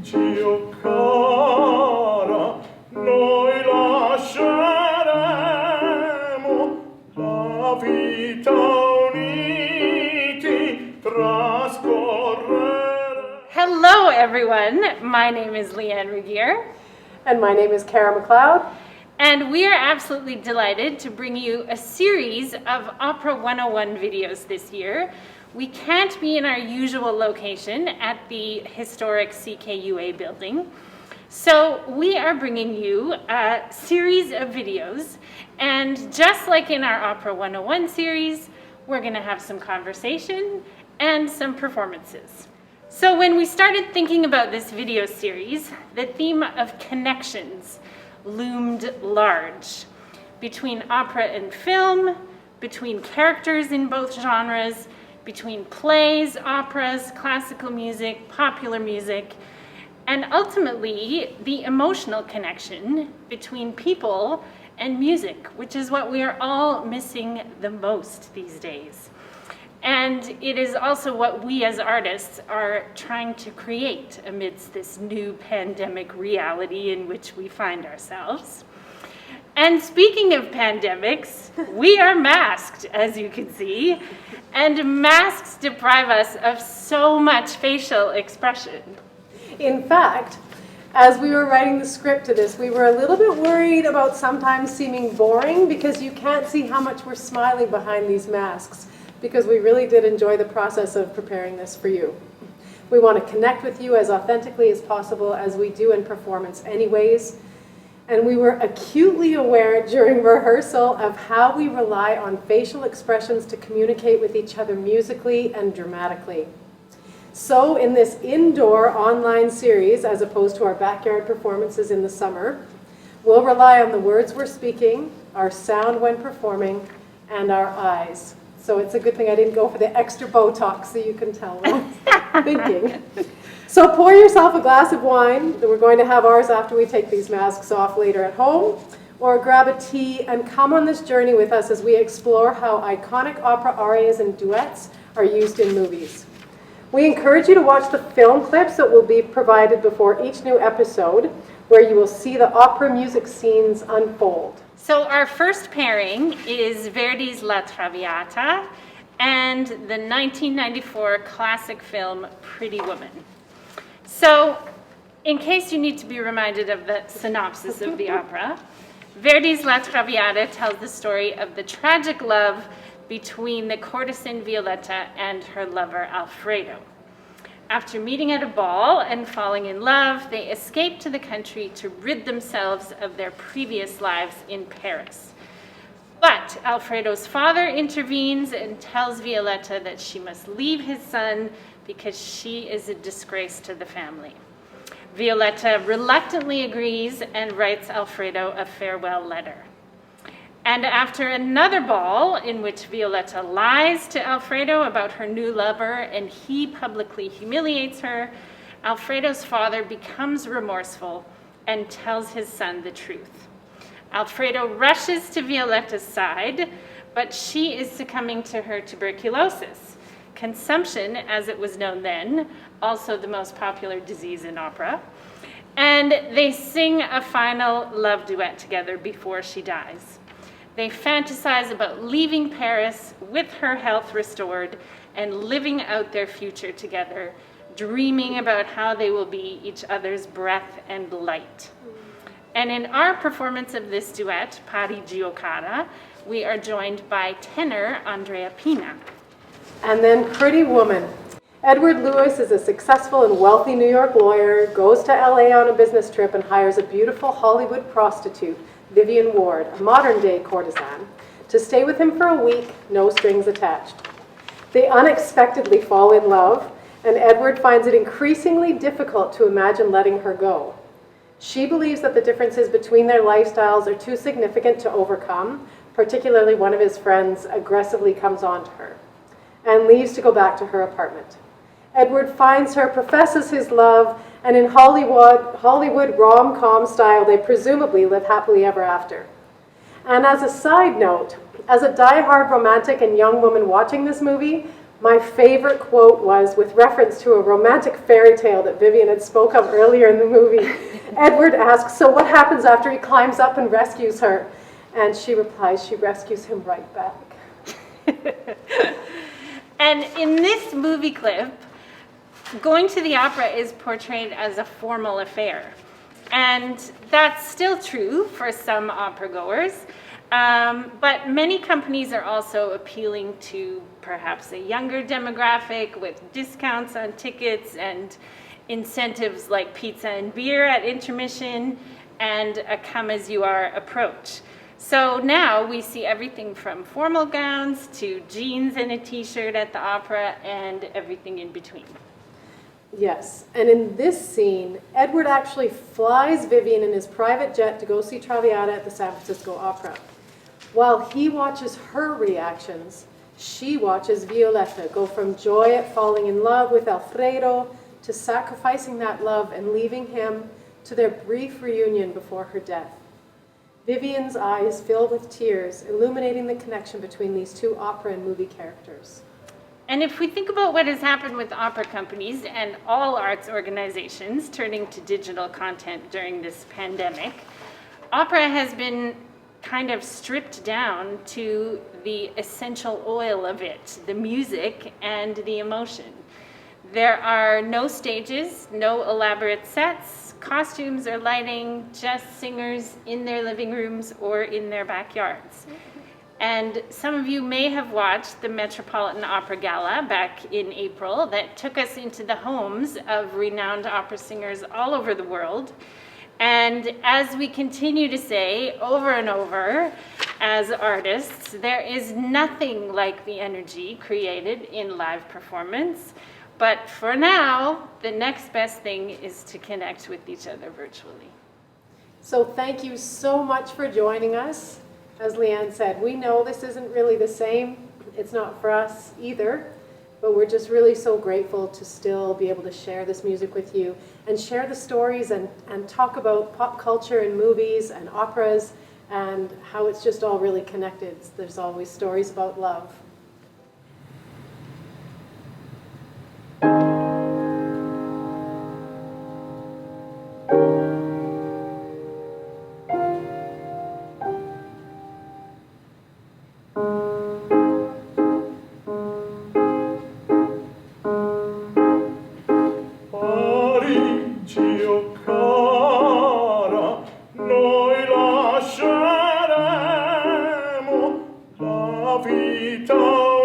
Dio cara, noi lasceremo la vita uniti trascorrere. Hello everyone, my name is Leanne Regehr. And my name is Cara McLeod. And we are absolutely delighted to bring you a series of Opera 101 videos this year. We can't be in our usual location at the historic CKUA building. So we are bringing you a series of videos. And just like in our Opera 101 series, we're going to have some conversation and some performances. So when we started thinking about this video series, the theme of connections loomed large between opera and film, between characters in both genres, between plays, operas, classical music, popular music, and ultimately the emotional connection between people and music, which is what we are all missing the most these days. And it is also what we as artists are trying to create amidst this new pandemic reality in which we find ourselves. And speaking of pandemics, we are masked, as you can see, and masks deprive us of so much facial expression. In fact, as we were writing the script to this, we were a little bit worried about sometimes seeming boring because you can't see how much we're smiling behind these masks, because we really did enjoy the process of preparing this for you. We want to connect with you as authentically as possible, as we do in performance anyways. And we were acutely aware during rehearsal of how we rely on facial expressions to communicate with each other musically and dramatically. So in this indoor online series, as opposed to our backyard performances in the summer, we'll rely on the words we're speaking, our sound when performing, and our eyes. So it's a good thing I didn't go for the extra Botox so you can tell what I'm thinking. So pour yourself a glass of wine. We're going to have ours after we take these masks off later at home. Or grab a tea and come on this journey with us as we explore how iconic opera arias and duets are used in movies. We encourage you to watch the film clips that will be provided before each new episode, where you will see the opera music scenes unfold. So our first pairing is Verdi's La Traviata and the 1994 classic film Pretty Woman. So in case you need to be reminded of the synopsis of the opera, Verdi's La Traviata tells the story of the tragic love between the courtesan Violetta and her lover Alfredo. After meeting at a ball and falling in love, they escape to the country to rid themselves of their previous lives in Paris. But Alfredo's father intervenes and tells Violetta that she must leave his son because she is a disgrace to the family. Violetta reluctantly agrees and writes Alfredo a farewell letter. And after another ball in which Violetta lies to Alfredo about her new lover and he publicly humiliates her, Alfredo's father becomes remorseful and tells his son the truth. Alfredo rushes to Violetta's side, but she is succumbing to her tuberculosis, consumption as it was known then, also the most popular disease in opera, and they sing a final love duet together before she dies. They fantasize about leaving Paris with her health restored and living out their future together, dreaming about how they will be each other's breath and light. And in our performance of this duet, Pari Cara, we are joined by tenor Andrea Pina. And then Pretty Woman. Edward Lewis is a successful and wealthy New York lawyer, goes to LA on a business trip and hires a beautiful Hollywood prostitute, Vivian Ward, a modern-day courtesan, to stay with him for a week, no strings attached. They unexpectedly fall in love, and Edward finds it increasingly difficult to imagine letting her go. She believes that the differences between their lifestyles are too significant to overcome, particularly one of his friends aggressively comes on to her, and leaves to go back to her apartment. Edward finds her, professes his love, and in Hollywood rom-com style, they presumably live happily ever after. And as a side note, as a die-hard romantic and young woman watching this movie, My favorite quote was with reference to a romantic fairy tale that Vivian had spoke of earlier in the movie. Edward asks, so what happens after he climbs up and rescues her? And she replies, she rescues him right back. And in this movie clip, going to the opera is portrayed as a formal affair. And that's still true for some opera goers. But many companies are also appealing to perhaps a younger demographic with discounts on tickets and incentives like pizza and beer at intermission and a come-as-you-are approach. So now we see everything from formal gowns to jeans and a t-shirt at the opera and everything in between. Yes, and in this scene, Edward actually flies Vivian in his private jet to go see Traviata at the San Francisco Opera. While he watches her reactions, she watches Violetta go from joy at falling in love with Alfredo to sacrificing that love and leaving him to their brief reunion before her death. Vivian's eyes fill with tears, illuminating the connection between these two opera and movie characters. And if we think about what has happened with opera companies and all arts organizations turning to digital content during this pandemic, opera has been kind of stripped down to the essential oil of it, the music and the emotion. There are no stages, no elaborate sets, costumes or lighting, just singers in their living rooms or in their backyards. And some of you may have watched the Metropolitan Opera Gala back in April that took us into the homes of renowned opera singers all over the world. And as we continue to say over and over as artists, there is nothing like the energy created in live performance. But for now, the next best thing is to connect with each other virtually. So thank you so much for joining us. As Leanne said, we know this isn't really the same. It's not for us either. But we're just really so grateful to still be able to share this music with you and share the stories and talk about pop culture and movies and operas and how it's just all really connected. There's always stories about love. Cara, noi lasceremo la vita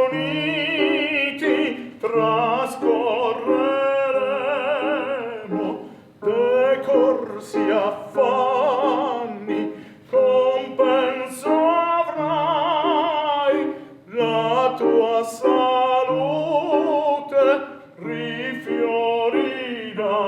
uniti, trascorreremo decorsi affanni, compenso avrai la tua salute rifiorirà.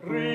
ridere